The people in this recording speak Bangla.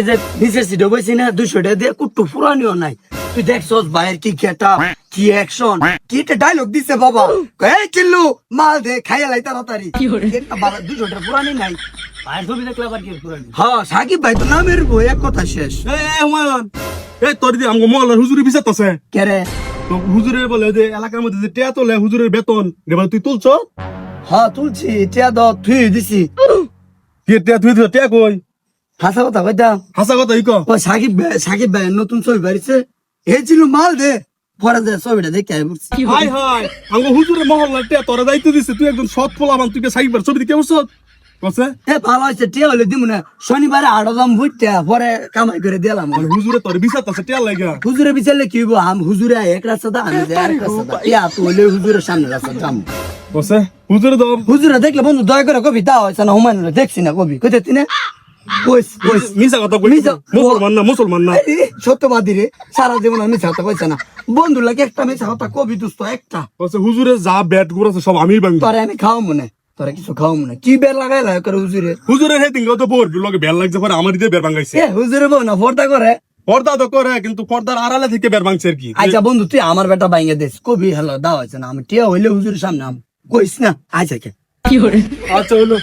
এই যে নিচের সিটে বসি না 200 টাকা দিয়ে কুট্টু ফুরানিও নাই। তুই দেখছস বাইরের কি গেটআপ, কি অ্যাকশন, কি একটা ডায়লগ দিছে বাবা। এই কিল্লু মাল দে খাইয়া লাই তাড়াতাড়ি। এটা বাবা 200 টাকা ফুরানি নাই। ভাইয়ের ছবি দেখলে আবার কি পুরানি? হ্যাঁ সাকিব ভাই তো নামের বই এক কথা শেষ। হুমায়ুন এই তোর দিয়ে আমগো মহল্লার হুজুরি বিচার আছে কে রে? তো হুজুরের বলে যে এলাকার মধ্যে যে টিয়া তোলে হুজুরের বেতন এবার তুই তুলছ হ্যাঁ তুলছি টিয়া দ তুই দিছি। কি টিয়া তুই দিছ টিয়া কই হাসা কথা কইতাম। হাসা কথা ই ক ও সাকিব ভাই নতুন ছবি বাড়িছে। এই ছিল মাল দে পরে যে ছবিটা দেখে আই বলছি। হাই হাই আমগো হুজুরের মহল্লার টিয়া তোরা দায়িত্ব দিছে তুই একজন সৎ পোলাপান তুই সাইবার ছবি দেখে বসছ কছে এ ভালো হয়েছে টিয়া হলে দিব না। শনিবারে 8 দাম বুঝতে পরে কামাই করে দিলাম। মানে হুজুরে তোর বিচার আছে টিয়া লাগা হুজুরে বিচারলে কি হইব? হুজুরে এক রাস্তা দা আমি যাই আরেক রাস্তা দা। ইয়া তো হইলে হুজুরের সামনে রাস্তা যাম। কছে হুজুরে দম হুজুরে দেখলে বন্ধু দয়া করে কবি দাও হয়েছে না হুমায়ুন দেখছি না কবি কইতে তিনে কইস কইস মিছা কথা কই মিছা। মুসলমান না আরে, সত্যবাদী রে সারা জীবন আমি মিছা কথা কইছে না বন্ধু লাগে একটা মিছা কথা কবি দোস্ত একটা কছে হুজুরে যা ব্যাট গুড় আছে সব আমি ভাঙবো তোরে আমি খাওয়া মনে তোরে কিছু খাওয়া মনে কি বের লাগাই লাগে করে হুজুরে। হুজুরের হেদিন তো বোর লগে বেল লাগছে পরে আমার দিয়ে বের ভাঙাইছে এ হুজুরে বউ না ফর্দা করে। পর্দা তো করে কিন্তু পর্দার আড়ালে থেকে বের ভাঙছে আর কি আচ্ছা বন্ধু তুই আমার বেটা বাইঙ্গে দেশ কবি হলো দাও হয়েছে না আমি টিয়া হইলে হুজুরের সামনে কইস না আচ্ছা কে আচ্ছা হলো